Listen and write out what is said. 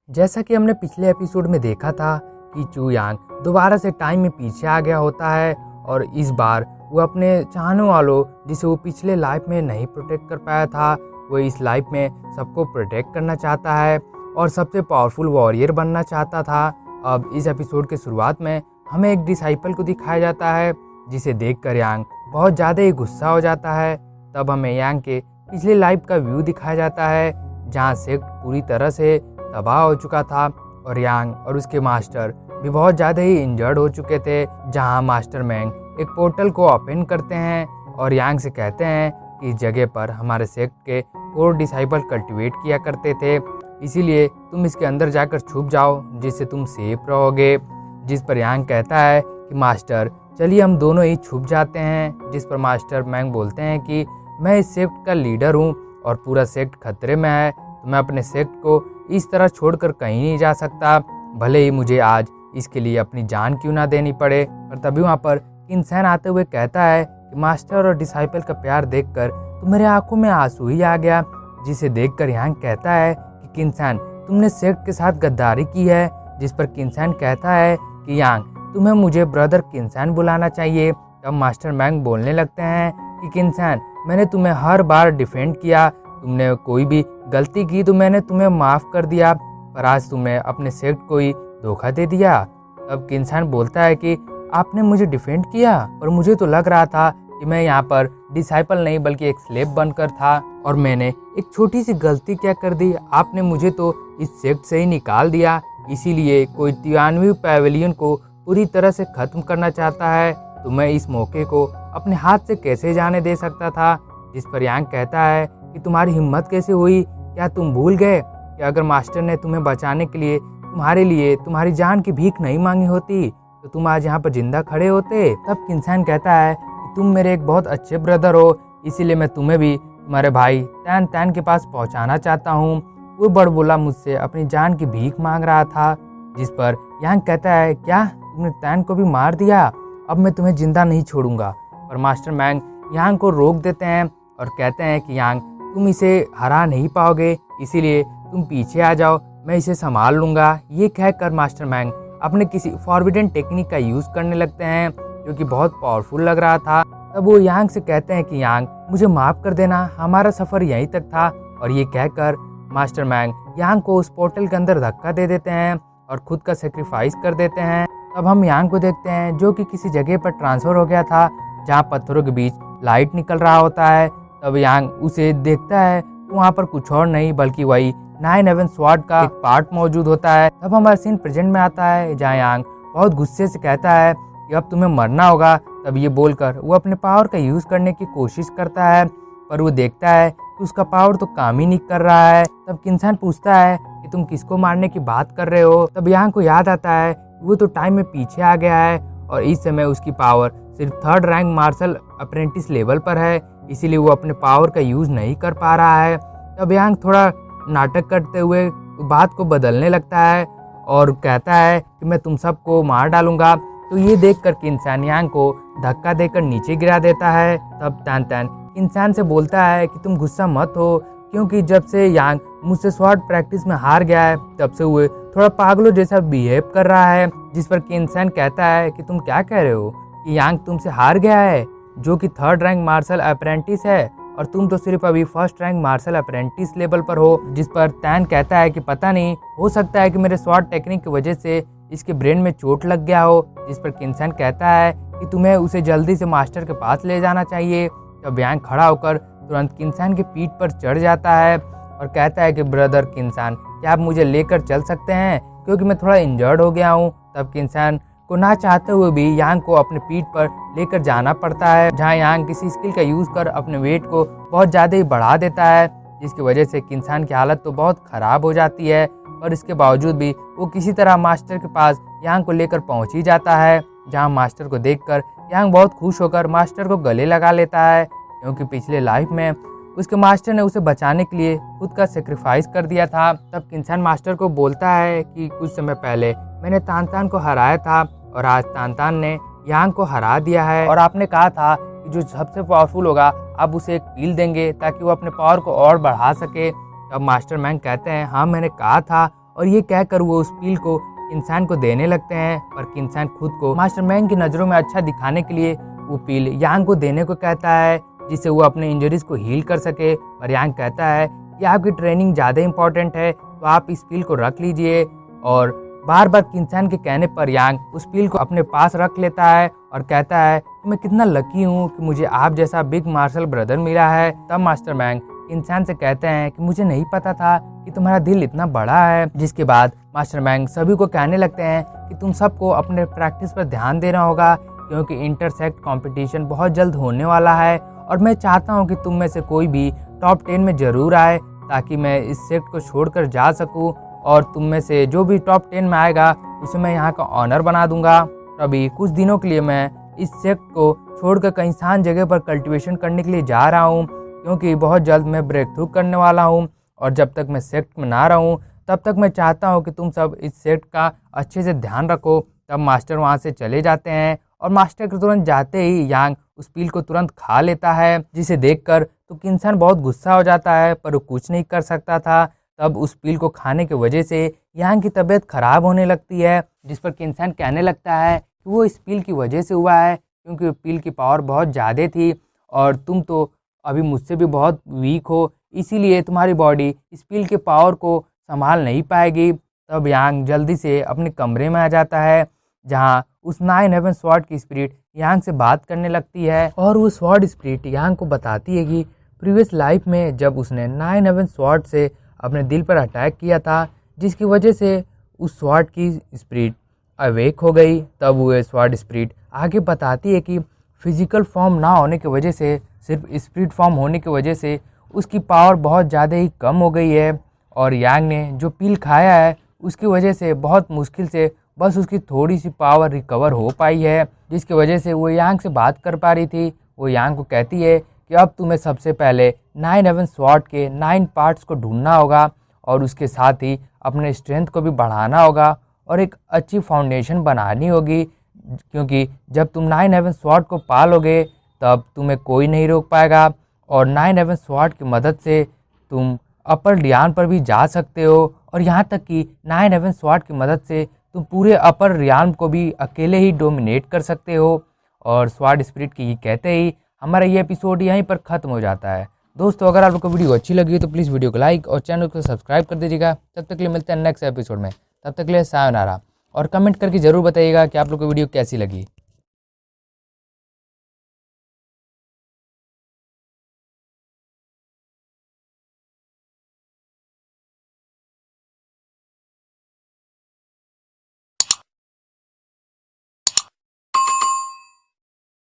जैसा कि हमने पिछले एपिसोड में देखा था कि चू यांग दोबारा से टाइम में पीछे आ गया होता है और इस बार वो अपने चाहने वालों जिसे वो पिछले लाइफ में नहीं प्रोटेक्ट कर पाया था, वो इस लाइफ में सबको प्रोटेक्ट करना चाहता है और सबसे पावरफुल वॉरियर बनना चाहता था। अब इस एपिसोड के शुरुआत में हमें एक डिसाइपल को दिखाया जाता है जिसे देखकर यांग बहुत ज़्यादा ही गुस्सा हो जाता है। तब हमें यांग के पिछले लाइफ का व्यू दिखाया जाता है जहाँ सेक्ट पूरी तरह से तबाह हो चुका था और यांग और उसके मास्टर भी बहुत ज़्यादा ही इंजर्ड हो चुके थे। जहाँ मास्टर मैंग एक पोर्टल को ओपन करते हैं और यांग से कहते हैं कि इस जगह पर हमारे सेक्ट के 4 डिसाइपल कल्टिवेट किया करते थे, इसीलिए तुम इसके अंदर जाकर छुप जाओ जिससे तुम सेफ रहोगे। जिस पर यांग कहता है कि मास्टर चलिए हम दोनों ही छुप जाते हैं। जिस पर मास्टर मैंग बोलते हैं कि मैं इस सेक्ट का लीडर हूँ और पूरा सेक्ट खतरे में है, तो मैं अपने सेक्ट को इस तरह छोड़कर कहीं नहीं जा सकता, भले ही मुझे आज इसके लिए अपनी जान क्यों ना देनी पड़े। पर तभी वहाँ पर किनसैन आते हुए कहता है कि मास्टर और डिसाइपल का प्यार देखकर तो मेरे आंखों में आंसू ही आ गया। जिसे देखकर यांग कहता है कि किनसैन तुमने सेक्ट के साथ गद्दारी की है। जिस पर किनसैन कहता है कि यांग तुम्हें मुझे ब्रदर किनसैन बुलाना चाहिए। तब मास्टर मैंग बोलने लगते हैं कि किनसैन मैंने तुम्हें हर बार डिफेंड किया, तुमने कोई भी गलती की तो मैंने तुम्हें माफ़ कर दिया, पर आज तुम्हें अपने सेक्ट को ही धोखा दे दिया। तब किनसैन बोलता है कि आपने मुझे डिफेंड किया, पर मुझे तो लग रहा था कि मैं यहाँ पर डिसाइपल नहीं बल्कि एक स्लेव बनकर था और मैंने एक छोटी सी गलती क्या कर दी, आपने मुझे तो इस सेक्ट से ही निकाल दिया। इसीलिए कोई 93 पैवेलियन को पूरी तरह से ख़त्म करना चाहता है, तो मैं इस मौके को अपने हाथ से कैसे जाने दे सकता था। जिस पर यांग कहता है कि तुम्हारी हिम्मत कैसे हुई, क्या तुम भूल गए कि अगर मास्टर ने तुम्हें बचाने के लिए तुम्हारे लिए तुम्हारी जान की भीख नहीं मांगी होती तो तुम आज यहाँ पर जिंदा खड़े होते। तब किनसैन कहता है कि तुम मेरे एक बहुत अच्छे ब्रदर हो, इसीलिए मैं तुम्हें भी तुम्हारे भाई तैन तैन के पास पहुँचाना चाहता हूँ। वो बड़बोला मुझसे अपनी जान की भीख मांग रहा था। जिस पर यांग कहता है क्या तुमने तैन को भी मार दिया, अब मैं तुम्हें जिंदा नहीं छोड़ूंगा। पर मास्टर मैंग यांग को रोक देते हैं और कहते हैं कि यांग तुम इसे हरा नहीं पाओगे, इसीलिए तुम पीछे आ जाओ, मैं इसे संभाल लूँगा। ये कहकर मास्टर मैंग अपने किसी फॉरबिडन टेक्निक का यूज़ करने लगते हैं जो कि बहुत पावरफुल लग रहा था। तब वो यांग से कहते हैं कि यांग मुझे माफ़ कर देना, हमारा सफ़र यहीं तक था। और ये कहकर मास्टर मैंग यांग को उस पोर्टल के अंदर धक्का दे देते हैं और खुद का सेक्रीफाइस कर देते हैं। तब हम यांग को देखते हैं जो कि किसी जगह पर ट्रांसफ़र हो गया था जहाँ पत्थरों के बीच लाइट निकल रहा होता है। तब यांग उसे देखता है तो वहाँ पर कुछ और नहीं बल्कि वही 9 हेवन स्वॉर्ड का एक पार्ट मौजूद होता है। तब हमारा सीन प्रेजेंट में आता है जहाँ यांग बहुत गुस्से से कहता है कि अब तुम्हें मरना होगा। तब ये बोलकर वो अपने पावर का यूज़ करने की कोशिश करता है, पर वो देखता है कि उसका पावर तो काम ही नहीं कर रहा है। तब किनसैन पूछता है कि तुम किसको मारने की बात कर रहे हो। तब यांग को याद आता है वो तो टाइम में पीछे आ गया है और इस समय उसकी पावर सिर्फ 3rd rank martial apprentice level पर है, इसीलिए वो अपने पावर का यूज़ नहीं कर पा रहा है। तब यांग थोड़ा नाटक करते हुए बात को बदलने लगता है और कहता है कि मैं तुम सबको मार डालूंगा। तो ये देखकर किनसैन यांग को धक्का देकर नीचे गिरा देता है। तब तैन तैन किनसैन से बोलता है कि तुम गुस्सा मत हो, क्योंकि जब से यांग मुझसे स्वॉर्ड प्रैक्टिस में हार गया है तब से वो थोड़ा पागलों जैसा बिहेव कर रहा है। जिस पर किनसैन कहता है कि तुम क्या कह रहे हो कि यांग तुमसे हार गया है जो कि 3rd रैंक मार्शल अप्रेंटिस है और तुम तो सिर्फ अभी 1st rank martial apprentice level पर हो। जिस पर तैन कहता है कि पता नहीं, हो सकता है कि मेरे स्वॉर्ड टेक्निक की वजह से इसके ब्रेन में चोट लग गया हो। जिस पर किनसैन कहता है कि तुम्हें उसे जल्दी से मास्टर के पास ले जाना चाहिए। तब यांग खड़ा होकर तुरंत किनसैन की पीठ पर चढ़ जाता है और कहता है कि ब्रदर किनसैन क्या आप मुझे लेकर चल सकते हैं, क्योंकि मैं थोड़ा इंजर्ड हो गया हूँ। तब किनसैन को ना चाहते हुए भी यांग को अपने पीठ पर लेकर जाना पड़ता है, जहाँ यांग किसी स्किल का यूज़ कर अपने वेट को बहुत ज़्यादा ही बढ़ा देता है, जिसकी वजह से किनसैन की हालत तो बहुत ख़राब हो जाती है। और इसके बावजूद भी वो किसी तरह मास्टर के पास यांग को लेकर पहुँच ही जाता है, जहाँ मास्टर को देखकर यांग बहुत खुश होकर मास्टर को गले लगा लेता है, क्योंकि पिछले लाइफ में उसके मास्टर ने उसे बचाने के लिए खुद का सेक्रीफाइस कर दिया था। तब किनसैन मास्टर को बोलता है कि कुछ समय पहले मैंने तान तान को हराया था और आज तान तान ने यांग को हरा दिया है, और आपने कहा था कि जो सबसे पावरफुल होगा आप उसे एक पील देंगे ताकि वो अपने पावर को और बढ़ा सके। तब मास्टर मैंग कहते हैं हाँ मैंने कहा था और ये कहकर वो उस पील को किनसान को देने लगते हैं। पर किनसान खुद को मास्टरमाइंड की नज़रों में अच्छा दिखाने के लिए वो पील यांग को देने को कहता है, जिससे वो अपने इंजरीज को हील कर सके। और यांग कहता है कि आपकी ट्रेनिंग ज़्यादा इंपॉर्टेंट है, तो आप इस पील को रख लीजिए। और बार बार किनसान के कहने पर यांग उस पील को अपने पास रख लेता है और कहता है कि मैं कितना लकी हूँ कि मुझे आप जैसा बिग मार्शल ब्रदर मिला है। तब मास्टरमाइंड किनसान से कहते हैं कि मुझे नहीं पता था कि तुम्हारा दिल इतना बड़ा है। जिसके बाद मास्टरमाइंड सभी को कहने लगते हैं कि तुम सबको अपने प्रैक्टिस पर ध्यान देना होगा, क्योंकि इंटरसेक्ट कंपटीशन बहुत जल्द होने वाला है और मैं चाहता हूँ कि तुम में से कोई भी टॉप 10 में ज़रूर आए, ताकि मैं इस सेक्ट को छोड़कर जा सकूँ और तुम में से जो भी टॉप 10 में आएगा उसे मैं यहाँ का ऑनर बना दूंगा। अभी कुछ दिनों के लिए मैं इस सेक्ट को छोड़कर कहीं शांत जगह पर कल्टीवेशन करने के लिए जा रहा हूँ, क्योंकि बहुत जल्द मैं ब्रेक थ्रू करने वाला हूँ और जब तक मैं सेक्ट में ना रहूँ तब तक मैं चाहता हूँ कि तुम सब इस सेक्ट का अच्छे से ध्यान रखो। तब मास्टर वहाँ से चले जाते हैं और मास्टर के तुरंत जाते ही यांग उस पील को तुरंत खा लेता है, जिसे देखकर तो किनसान बहुत गुस्सा हो जाता है, पर वो कुछ नहीं कर सकता था। तब उस पील को खाने की वजह से यांग की तबीयत खराब होने लगती है, जिस पर किनसान कहने लगता है कि वो इस पील की वजह से हुआ है, क्योंकि पील की पावर बहुत ज़्यादा थी और तुम तो अभी मुझसे भी बहुत वीक हो, इसीलिए तुम्हारी बॉडी इस पील के पावर को संभाल नहीं पाएगी। तब यांग जल्दी से अपने कमरे में आ जाता है, जहाँ उस 9 हेवन स्वॉर्ड की स्पिरिट यांग से बात करने लगती है और वो स्वॉर्ड स्पिरिट यांग को बताती है कि प्रीवियस लाइफ में जब उसने 9 हेवन स्वॉर्ड से अपने दिल पर अटैक किया था, जिसकी वजह से उस स्वॉर्ड की स्पिरिट अवेक हो गई। तब वो स्वॉर्ड स्पिरिट आगे बताती है कि फिजिकल फॉर्म ना होने की वजह से, सिर्फ स्पिरिट फॉर्म होने की वजह से उसकी पावर बहुत ज़्यादा ही कम हो गई है और यांग ने जो पील खाया है उसकी वजह से बहुत मुश्किल से बस उसकी थोड़ी सी पावर रिकवर हो पाई है, जिसकी वजह से वो यांग से बात कर पा रही थी। वो यांग को कहती है कि अब तुम्हें सबसे पहले 9 हेवन स्वॉर्ड के 9 पार्ट्स को ढूंढना होगा और उसके साथ ही अपने स्ट्रेंथ को भी बढ़ाना होगा और एक अच्छी फाउंडेशन बनानी होगी, क्योंकि जब तुम 9 हेवन स्वॉर्ड को पालोगे तब तुम्हें कोई नहीं रोक पाएगा और 9 हेवन स्वॉर्ड की मदद से तुम अपर रियान पर भी जा सकते हो और यहाँ तक कि 9 हेवन स्वॉर्ड की मदद से तुम पूरे अपर रियान को भी अकेले ही डोमिनेट कर सकते हो। और स्वॉर्ड स्पिरिट की ये कहते ही हमारा ये एपिसोड यहीं पर ख़त्म हो जाता है। दोस्तों, अगर आप लोग को वीडियो अच्छी लगी तो प्लीज़ वीडियो को लाइक और चैनल को सब्सक्राइब कर दीजिएगा। तब तक के लिए मिलते हैं नेक्स्ट एपिसोड में, तब तक के लिए सायोनारा। और कमेंट करके ज़रूर बताइएगा कि आप लोग को वीडियो कैसी लगी।